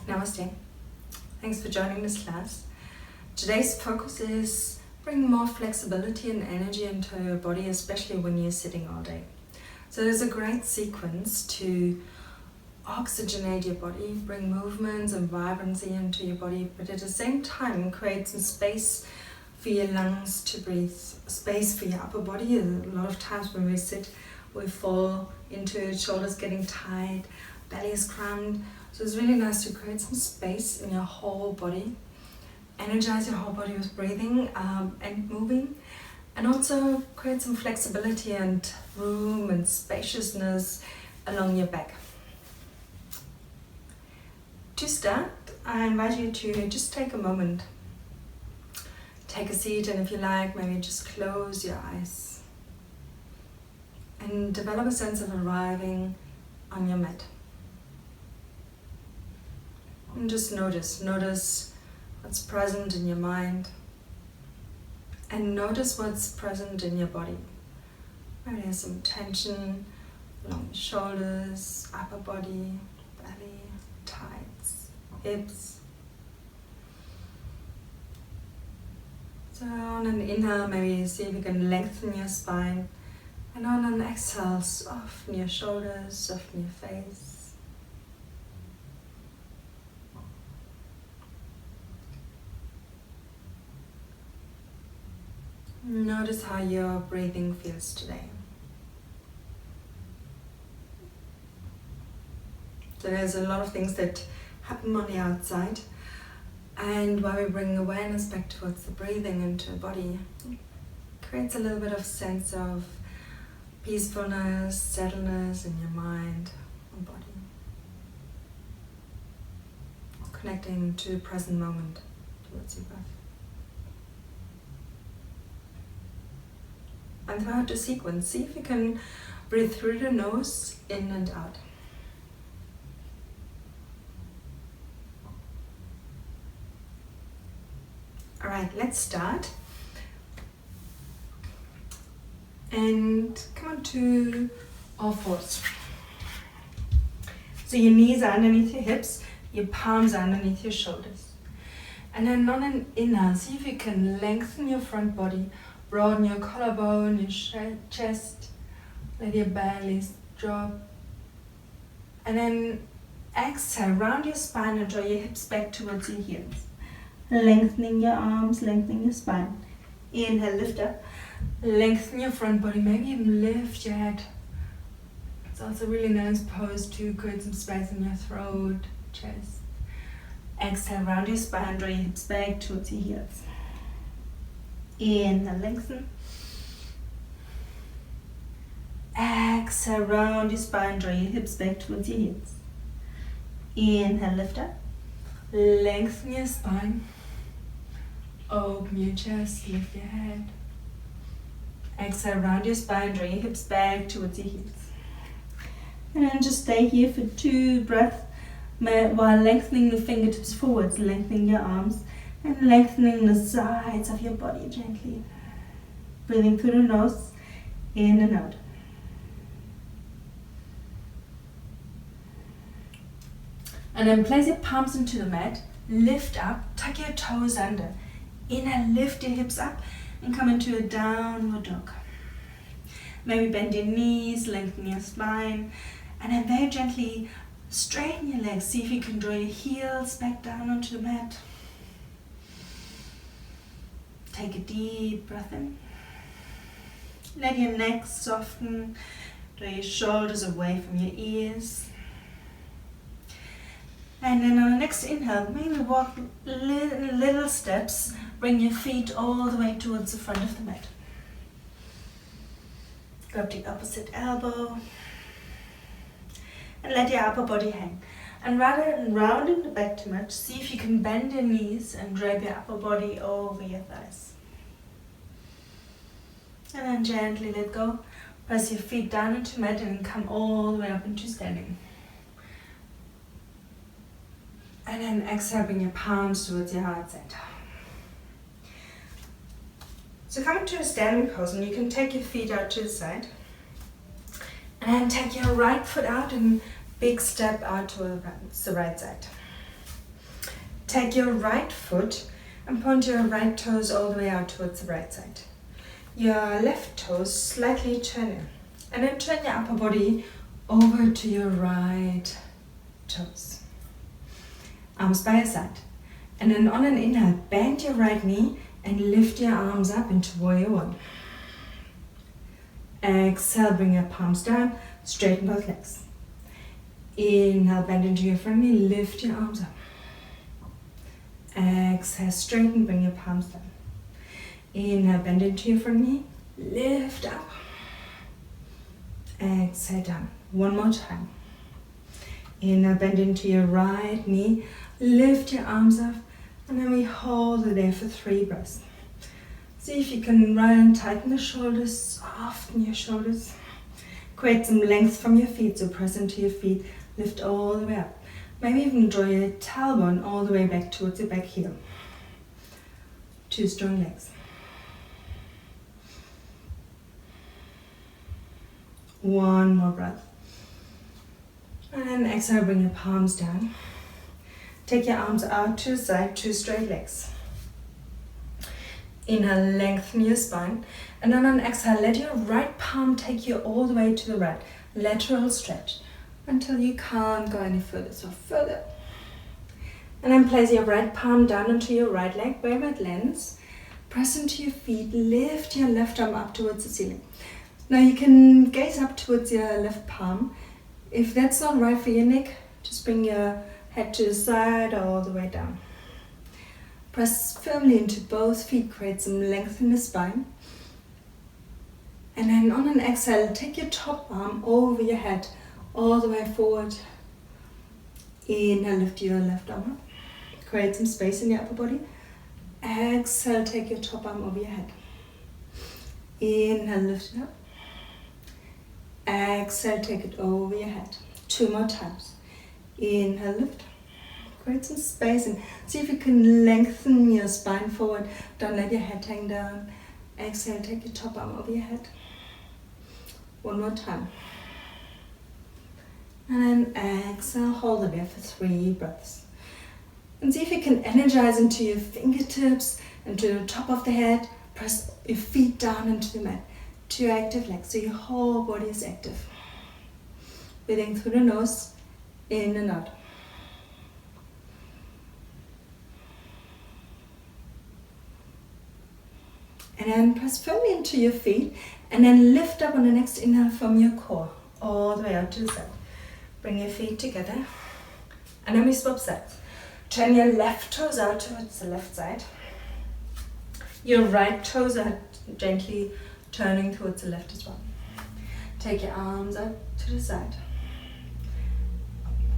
Namaste. Thanks for joining this class. Today's focus is bring more flexibility and energy into your body, especially when you're sitting all day. So there's a great sequence to oxygenate your body, bring movements and vibrancy into your body, but at the same time create some space for your lungs to breathe, space for your upper body. A lot of times when we sit, we fall into it, shoulders getting tight, belly is cramped. So it's really nice to create some space in your whole body. Energize your whole body with breathing and moving. And also create some flexibility and room and spaciousness along your back. To start, I invite you to just take a moment. Take a seat, and if you like, maybe just close your eyes. And develop a sense of arriving on your mat. And just notice what's present in your mind. And notice what's present in your body. Maybe there's some tension along the shoulders, upper body, belly, thighs, hips. So on an inhale, maybe see if you can lengthen your spine. And on an exhale, soften your shoulders, soften your face. Notice how your breathing feels today. So there's a lot of things that happen on the outside, and while we bring awareness back towards the breathing into the body, it creates a little bit of sense of peacefulness, settledness in your mind and body. Connecting to the present moment towards your breath. And throughout the sequence, see if you can breathe through the nose, in and out. Alright, let's start. And come on to all fours. So your knees are underneath your hips, your palms are underneath your shoulders. And then on an inhale, see if you can lengthen your front body. Broaden your collarbone, your chest, let your belly drop. And then exhale, round your spine and draw your hips back towards your heels. Lengthening your arms, lengthening your spine. Inhale, lift up. Lengthen your front body, maybe even lift your head. It's also a really nice pose to create some space in your throat, chest. Exhale, round your spine, draw your hips back towards your heels. Inhale, lengthen. Exhale, round your spine, draw your hips back towards your heels. Inhale, lift up. Lengthen your spine. Open your chest, lift your head. Exhale, round your spine, draw your hips back towards your heels. And then just stay here for 2 breaths while lengthening the fingertips forwards, lengthening your arms. And lengthening the sides of your body gently. Breathing through the nose, in and out. And then place your palms into the mat, lift up, tuck your toes under. Inhale, lift your hips up and come into a downward dog. Maybe bend your knees, lengthen your spine, and then very gently straighten your legs. See if you can draw your heels back down onto the mat. Take a deep breath in. Let your neck soften. Draw your shoulders away from your ears. And then on the next inhale, maybe walk little steps. Bring your feet all the way towards the front of the mat. Grab the opposite elbow. And let your upper body hang. And rather than rounding the back too much, see if you can bend your knees and drape your upper body over your thighs. And then gently let go. Press your feet down into mat and come all the way up into standing. And then exhale, bring your palms towards your heart center. So come into a standing pose, and you can take your feet out to the side. And then take your right foot out and big step out towards the right side. Take your right foot and point your right toes all the way out towards the right side. Your left toes slightly turn in. And then turn your upper body over to your right toes. Arms by your side. And then on an inhale, bend your right knee and lift your arms up into warrior one. Exhale, bring your palms down, straighten both legs. Inhale, bend into your front knee, lift your arms up. Exhale, straighten, bring your palms down. Inhale, bend into your front knee, lift up. Exhale, down. One more time. Inhale, bend into your right knee, lift your arms up, and then we hold it there for 3 breaths. See if you can run, tighten the shoulders, soften your shoulders. Create some length from your feet, so press into your feet, lift all the way up. Maybe even draw your tailbone all the way back towards your back heel. 2 strong legs. One more breath. And exhale, bring your palms down. Take your arms out to the side, 2 straight legs. Inhale, lengthen your spine. And then on exhale, let your right palm take you all the way to the right. Lateral stretch until you can't go any further. So further. And then place your right palm down onto your right leg, wherever it lands. Press into your feet, lift your left arm up towards the ceiling. Now you can gaze up towards your left palm. If that's not right for your neck, just bring your head to the side or all the way down. Press firmly into both feet, create some length in the spine. And then on an exhale, take your top arm over your head, all the way forward. Inhale, lift your left arm up. Create some space in your upper body. Exhale, take your top arm over your head. Inhale, lift it up. Exhale, take it over your head. 2 more times. Inhale, lift. Create some space and see if you can lengthen your spine forward. Don't let your head hang down. Exhale, take your top arm over your head. 1 more time. And then exhale, hold it there for 3 breaths. And see if you can energize into your fingertips and to the top of the head. Press your feet down into the mat. 2 active legs, so your whole body is active. Breathing through the nose, in and out. And then press firmly into your feet and then lift up on the next inhale from your core, all the way out to the side. Bring your feet together and then we swap sides. Turn your left toes out towards the left side. Your right toes are gently turning towards the left as well. Take your arms out to the side.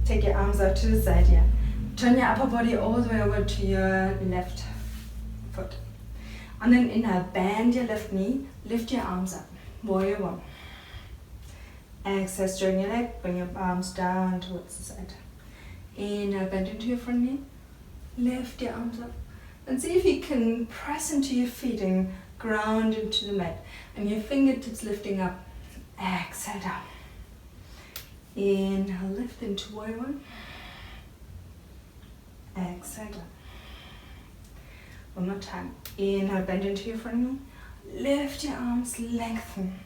Take your arms out to the side, yeah. Turn your upper body all the way over to your left foot. On an inhale, bend your left knee, lift your arms up. Warrior one. Exhale, straighten your leg, bring your arms down towards the side. Inhale, bend into your front knee, lift your arms up. And see if you can press into your feet and ground into the mat. And your fingertips lifting up. Exhale down. Inhale, lift into warrior one. Exhale down. One more time. Inhale, bend into your front knee. Lift your arms, lengthen.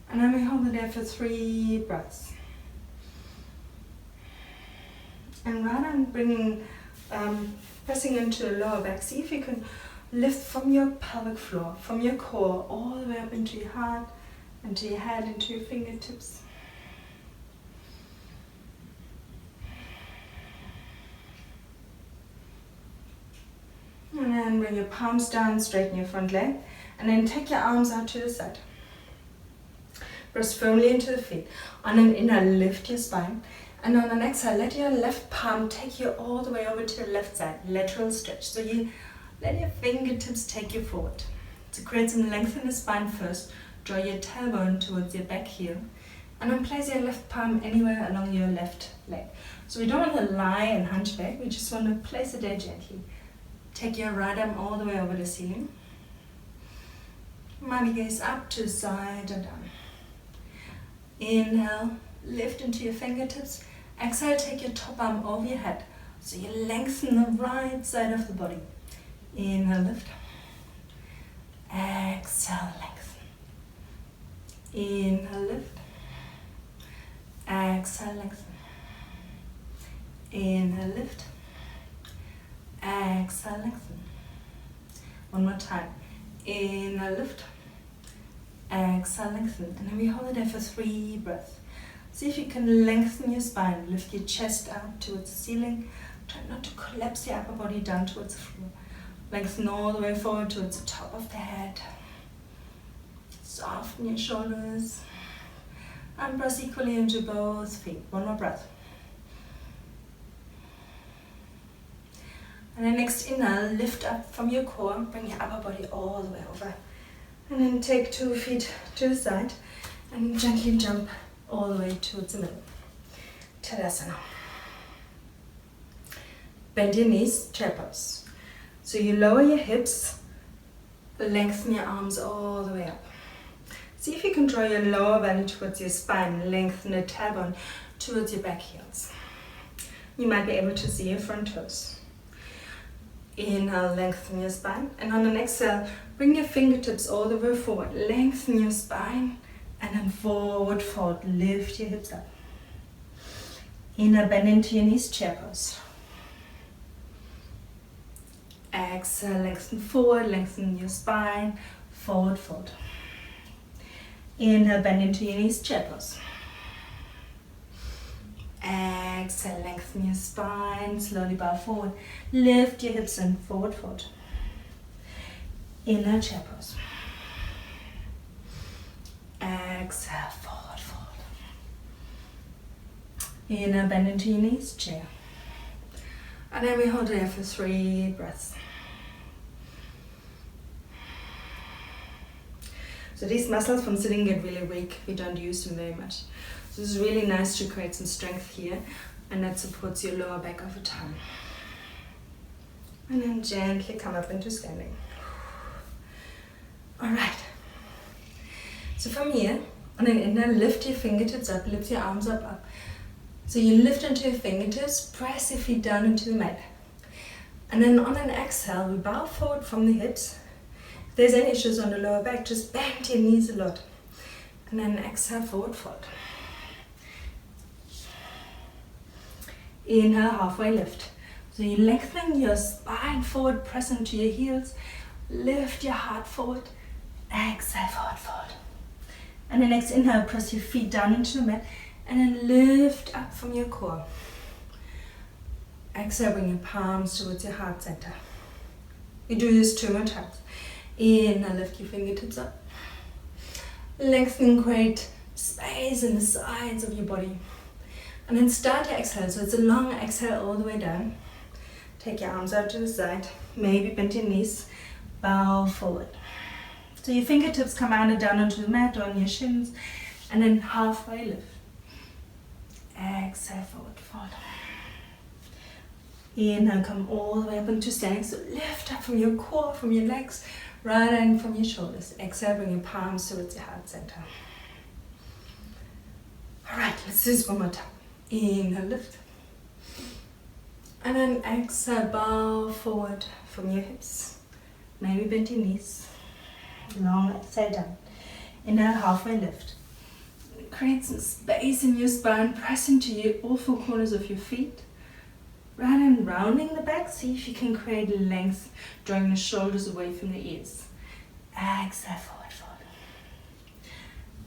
And then we hold it there for 3 breaths. And rather than bringing, pressing into the lower back, see if you can lift from your pelvic floor, from your core, all the way up into your heart, into your head, into your fingertips. And then bring your palms down, straighten your front leg, and then take your arms out to the side. Press firmly into the feet. On an inhale, lift your spine. And on an exhale, let your left palm take you all the way over to the left side, lateral stretch. So you let your fingertips take you forward. To create some length in the spine first, draw your tailbone towards your back heel. And then place your left palm anywhere along your left leg. So we don't want to lie and hunch back, we just want to place it there gently. Take your right arm all the way over the ceiling. Maybe gaze up to the side and down. Inhale, lift into your fingertips. Exhale, take your top arm over your head. So you lengthen the right side of the body. Inhale, lift. Exhale, lengthen. Inhale, lift. Exhale, lengthen. Inhale, lift. Exhale, lengthen. One more time. Inhale, lift. Exhale, lengthen. And then we hold it there for 3 breaths. See if you can lengthen your spine. Lift your chest up towards the ceiling. Try not to collapse your upper body down towards the floor. Lengthen all the way forward towards the top of the head. Soften your shoulders. And press equally into both feet. One more breath. And then next inhale, lift up from your core. Bring your upper body all the way over. And then take 2 feet to the side. And gently jump all the way towards the middle. Tadasana. Bend your knees, chair pose. So you lower your hips, lengthen your arms all the way up. See if you can draw your lower belly towards your spine, lengthen the tailbone towards your back heels. You might be able to see your front toes. Inhale, lengthen your spine, and on an exhale, bring your fingertips all the way forward, lengthen your spine, and then forward fold, lift your hips up. Inhale, bend into your knees, chair pose. Exhale, lengthen forward, lengthen your spine, forward fold. Inhale, bend into your knees, chair pose. Exhale, lengthen your spine, slowly bow forward, lift your hips and forward fold. Inhale, chair pose. Exhale, forward fold. Inhale, bend into your knees, chair. And then we hold it there for 3 breaths. So these muscles from sitting get really weak. We don't use them very much. So this is really nice to create some strength here, and that supports your lower back over time. And then gently come up into standing. Alright. So from here, on an inhale, lift your fingertips up, lift your arms up. So you lift into your fingertips, press your feet down into the mat. And then on an exhale, we bow forward from the hips. If there's any issues on the lower back, just bend your knees a lot. And then exhale, forward fold. Inhale, halfway lift. So you lengthen your spine forward, press into your heels. Lift your heart forward. Exhale, forward fold. And then next inhale, press your feet down into the mat. And then lift up from your core. Exhale, bring your palms towards your heart center. We do this 2 more times. Inhale, lift your fingertips up. Lengthen, create space in the sides of your body. And then start to exhale. So it's a long exhale all the way down. Take your arms out to the side. Maybe bend your knees. Bow forward. So your fingertips come either down onto the mat or on your shins. And then halfway lift. Exhale, forward fold. Inhale, come all the way up into standing. So lift up from your core, from your legs, right and from your shoulders. Exhale, bring your palms towards your heart center. Alright, let's do this one more time. Inhale, lift. And then exhale, bow forward from your hips. Maybe bend your knees. Long exhale down. Inhale, halfway lift. Create some space in your spine. Press into all 4 corners of your feet. Right and rounding the back. See if you can create length, drawing the shoulders away from the ears. Exhale, forward fold.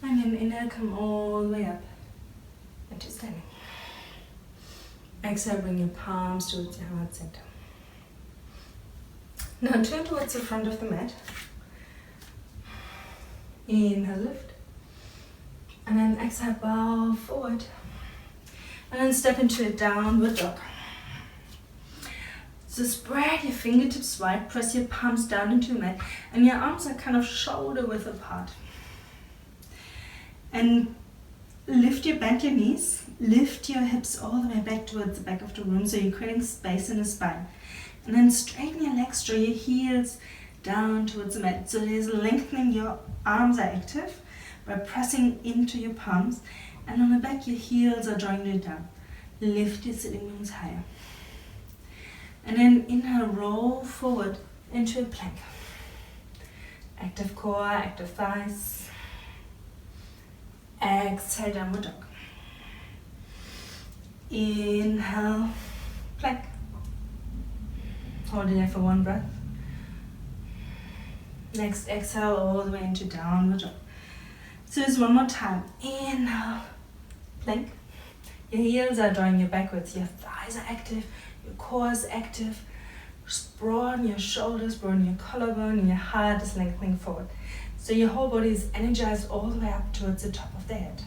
And then inhale, come all the way up into standing. Exhale, bring your palms towards your heart center. Now turn towards the front of the mat. Inhale, lift. And then exhale, bow forward. And then step into a downward dog. So spread your fingertips wide, press your palms down into the mat, and your arms are kind of shoulder width apart. And bend your knees, lift your hips all the way back towards the back of the room, so you're creating space in the spine. And then straighten your legs, draw your heels down towards the mat. So there's lengthening, your arms are active by pressing into your palms, and on the back your heels are drawing you down. lift your sitting bones higher. And then inhale, roll forward into a plank. Active core, active thighs. Exhale, downward dog. Inhale, plank. Hold it there for one breath. Next, exhale all the way into downward dog. So just one more time. Inhale, plank. Your heels are drawing you backwards. Your thighs are active. Your core is active. Broaden your shoulders, broaden your collarbone, and your heart is lengthening forward. So your whole body is energized all the way up towards the top of the head.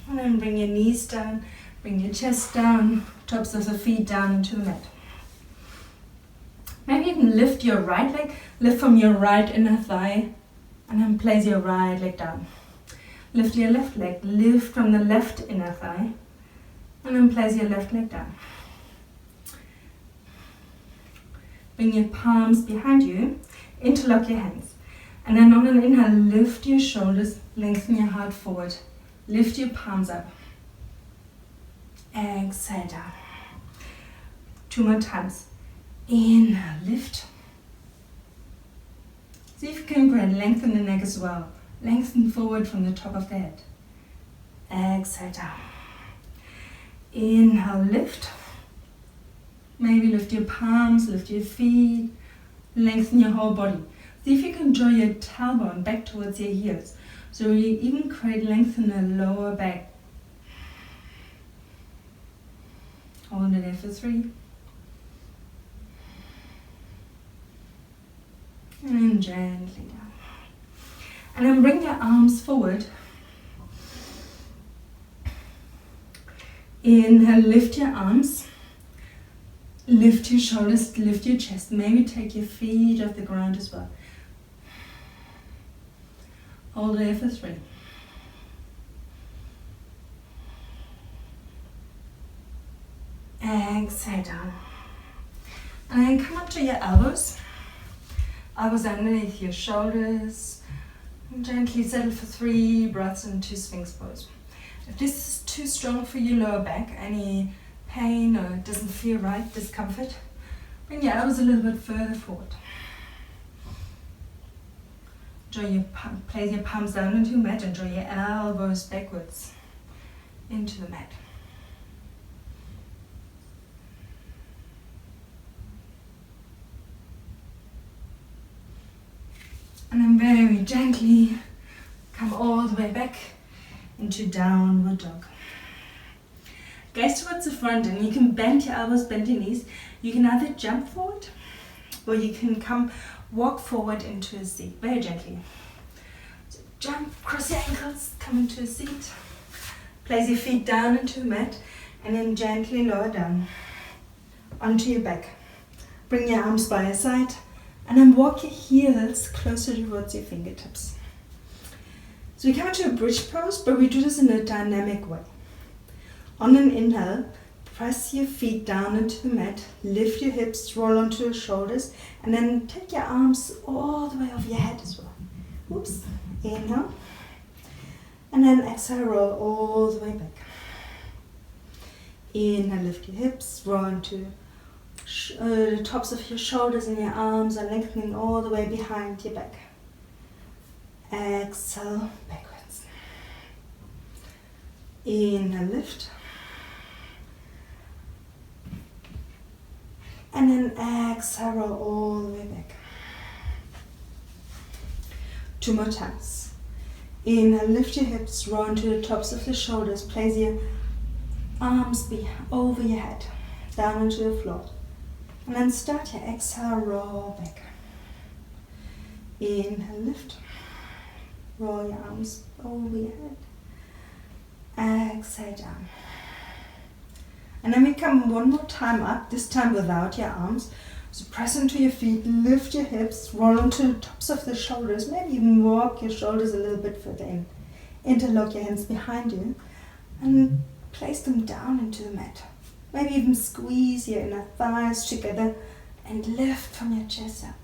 And then bring your knees down, bring your chest down, tops of the feet down into the mat. Maybe you can lift your right leg, lift from your right inner thigh, and then place your right leg down. Lift your left leg, lift from the left inner thigh, and then place your left leg down. Bring your palms behind you, interlock your hands. And then on an inhale, lift your shoulders, lengthen your heart forward. Lift your palms up. Exhale down. 2 more times. Inhale, lift. See if you can lengthen the neck as well. Lengthen forward from the top of the head. Exhale down. Inhale, lift. Maybe lift your palms, lift your feet, lengthen your whole body. See if you can draw your tailbone back towards your heels. So you even create length in the lower back. Hold it there for 3. And then gently down. And then bring your arms forward. Inhale, lift your arms. Lift your shoulders, lift your chest. Maybe take your feet off the ground as well. Hold there for 3. Exhale down. And then come up to your elbows. Elbows underneath your shoulders. And gently settle for 3 breaths into Sphinx pose. If this is too strong for your lower back, any pain or it doesn't feel right, discomfort, bring your elbows a little bit further forward. Place your palms down into the mat and draw your elbows backwards into the mat. And then very gently come all the way back into downward dog. Gaze towards the front and you can bend your elbows, bend your knees. You can either jump forward or you can walk forward into a seat, very gently. So jump, cross your ankles, come into a seat. Place your feet down into the mat and then gently lower down onto your back. Bring your arms by your side and then walk your heels closer towards your fingertips. So we come into a bridge pose, but we do this in a dynamic way. On an inhale, press your feet down into the mat, lift your hips, roll onto your shoulders, and then take your arms all the way over your head as well. Oops. Inhale. And then exhale, roll all the way back. Inhale, lift your hips, roll onto the tops of your shoulders and your arms are lengthening all the way behind your back. Exhale, backwards. Inhale, lift. And then exhale, roll all the way back. 2 more times. Inhale, lift your hips, roll onto the tops of the shoulders. Place your arms over your head, down onto the floor. And then start your exhale, roll back. Inhale, lift. Roll your arms over your head. Exhale down. And then we come one more time up, this time without your arms. So press into your feet, lift your hips, roll onto the tops of the shoulders. Maybe even walk your shoulders a little bit further in. Interlock your hands behind you and place them down into the mat. Maybe even squeeze your inner thighs together and lift from your chest up.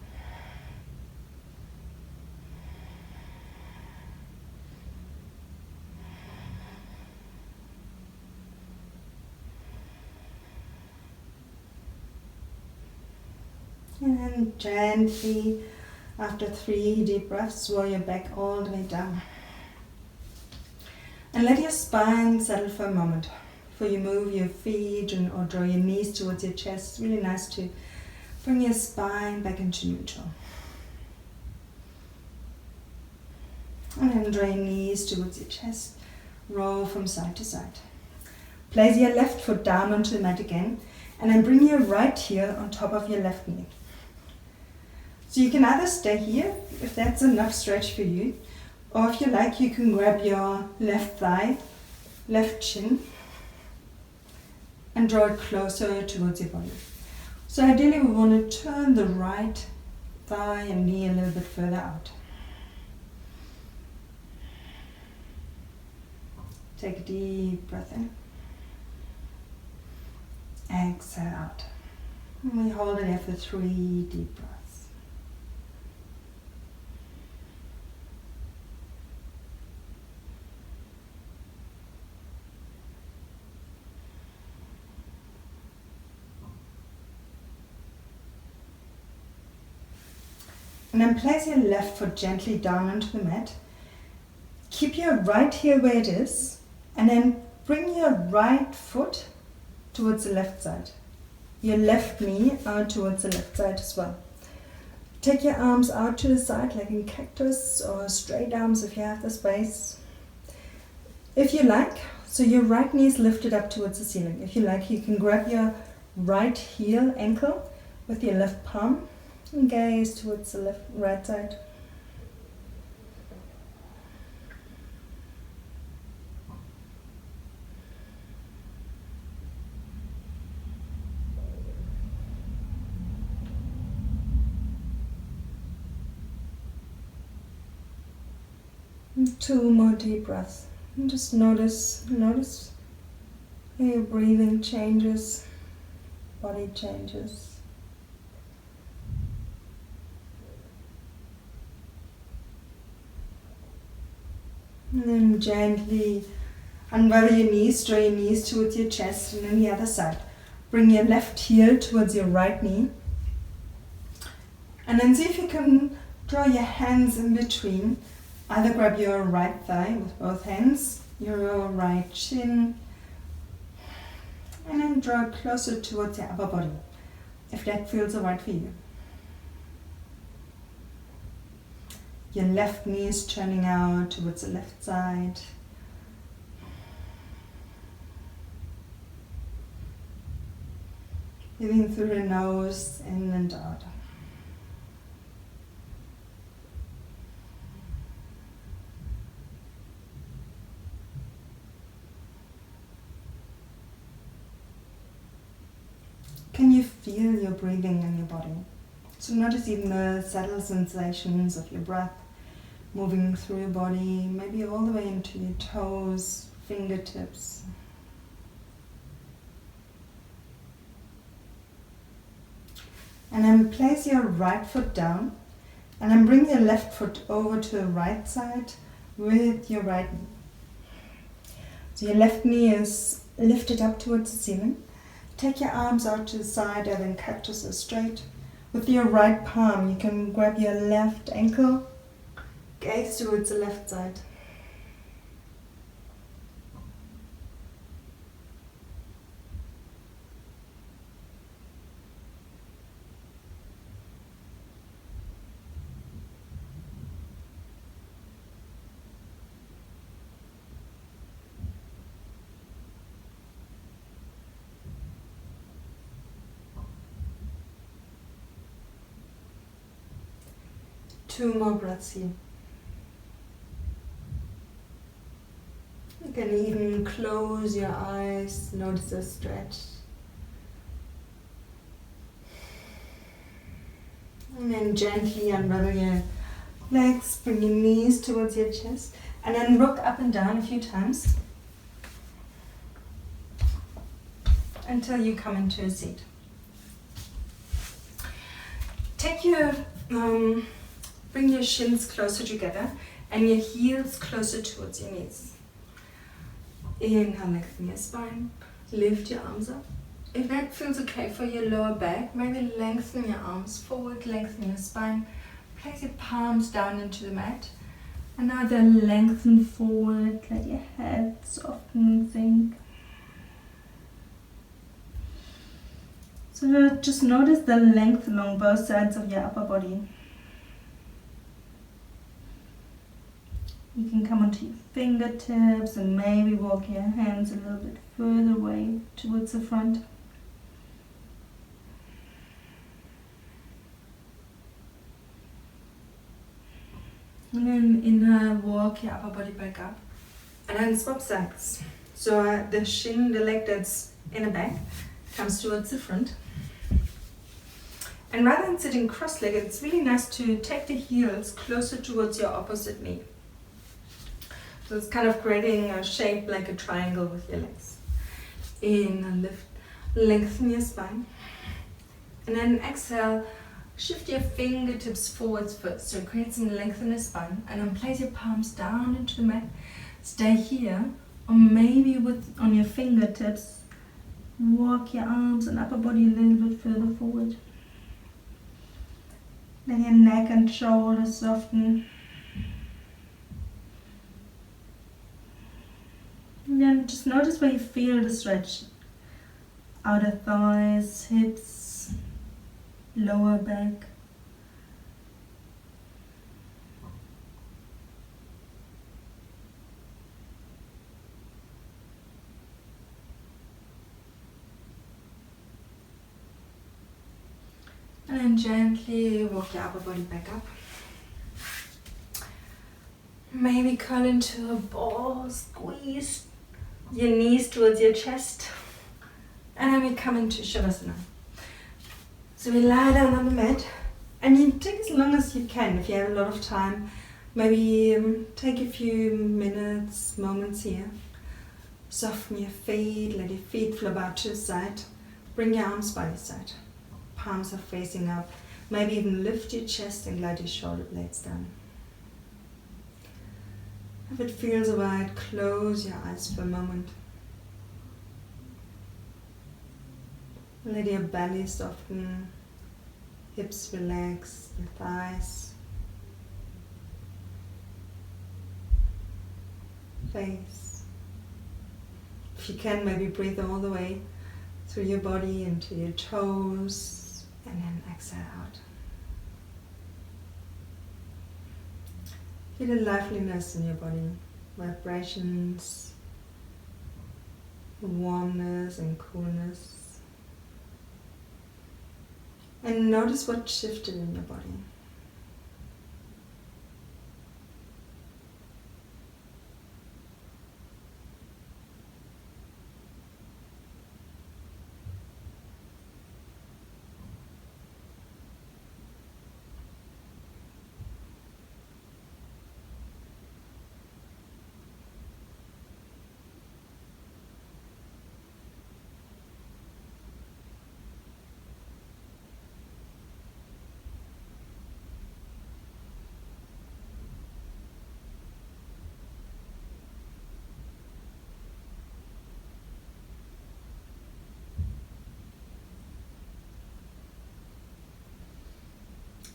And then gently, after 3 deep breaths, roll your back all the way down. And let your spine settle for a moment. Before you move your feet or draw your knees towards your chest, it's really nice to bring your spine back into neutral. And then draw your knees towards your chest. Roll from side to side. Place your left foot down onto the mat again. And then bring your right heel on top of your left knee. So you can either stay here, if that's enough stretch for you. Or if you like, you can grab your left thigh, left shin. And draw it closer towards your body. So ideally we want to turn the right thigh and knee a little bit further out. Take a deep breath in. Exhale out. And we hold it there for 3 deep breaths. And then place your left foot gently down onto the mat. Keep your right heel where it is, and then bring your right foot towards the left side. Your left knee out towards the left side as well. Take your arms out to the side like in cactus, or straight arms if you have the space. If you like, so your right knee is lifted up towards the ceiling. If you like, you can grab your right heel ankle with your left palm and gaze towards the right side. And 2 more deep breaths. And just notice how your breathing changes, body changes. And then gently unravel your knees, draw your knees towards your chest, and then the other side. Bring your left heel towards your right knee. And then see if you can draw your hands in between. Either grab your right thigh with both hands, your right shin, and then draw closer towards your upper body, if that feels alright for you. Your left knee is turning out towards the left side. Breathing through the nose, in and out. Can you feel your breathing in your body? So notice even the subtle sensations of your breath moving through your body, maybe all the way into your toes, fingertips. And then place your right foot down, and then bring your left foot over to the right side with your right knee. So your left knee is lifted up towards the ceiling. Take your arms out to the side, either in cactus or straight. With your right palm, you can grab your left ankle, gaze towards the left side. Two more breaths here. You can even close your eyes, notice the stretch. And then gently unravel your legs, bring your knees towards your chest, and then rock up and down a few times until you come into a seat. Take your bring your shins closer together and your heels closer towards your knees. Inhale, lengthen your spine, lift your arms up, If that feels okay for your lower back, maybe lengthen your arms forward, lengthen your spine, place your palms down into the mat. And now then lengthen forward, let your head soften, sink. So just notice the length along both sides of your upper body. You can come onto your fingertips and maybe walk your hands a little bit further away towards the front. And then inhale, walk your upper body back up. And then swap sides. So the shin, the leg that's in the back, comes towards the front. And rather than sitting cross-legged, it's really nice to take the heels closer towards your opposite knee. So it's kind of creating a shape like a triangle with your legs. In and lift, lengthen your spine. And then exhale, shift your fingertips forwards first. So create some length in the spine. And then place your palms down into the mat. Stay here. Or maybe on your fingertips, walk your arms and upper body a little bit further forward. Let your neck and shoulders soften. And then just notice where you feel the stretch. Outer thighs, hips, lower back. And then gently walk your upper body back up. Maybe curl into a ball, squeeze your knees towards your chest. And then we come into Shavasana. So we lie down on the mat. And you take as long as you can if you have a lot of time. Maybe take a few minutes, moments here. Soften your feet, let your feet flop out to the side. Bring your arms by your side. Palms are facing up. Maybe even lift your chest and glide your shoulder blades down. If it feels right, close your eyes for a moment. Let your belly soften, hips relax, your thighs, face. If you can, maybe breathe all the way through your body into your toes. And then exhale out. Feel the liveliness in your body, vibrations, warmness and coolness. And notice what shifted in your body.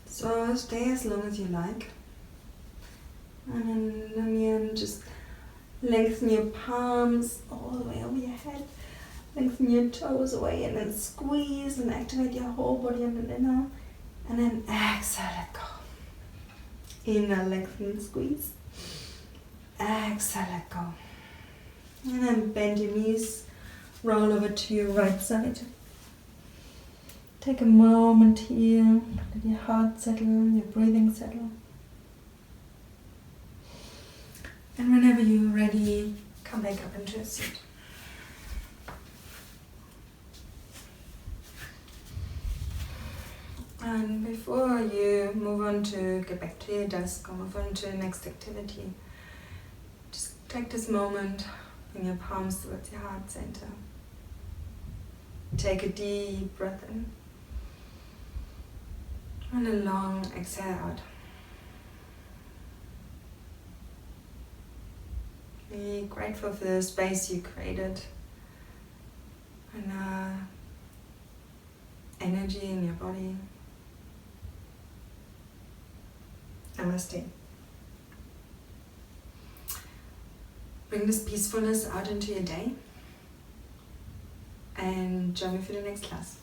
So stay as long as you like. And then just lengthen your palms all the way over your head. Lengthen your toes away and then squeeze and activate your whole body on the inhale. And then exhale, let go. Inhale, lengthen, squeeze. Exhale, let go. And then bend your knees, roll over to your right side. Take a moment here, let your heart settle, your breathing settle. And whenever you're ready, come back up into a seat. And before you move on to get back to your desk or move on to the next activity, just take this moment, bring your palms towards your heart center. Take a deep breath in. And a long exhale out. Be grateful for the space you created. And energy in your body. Namaste. Bring this peacefulness out into your day and join me for the next class.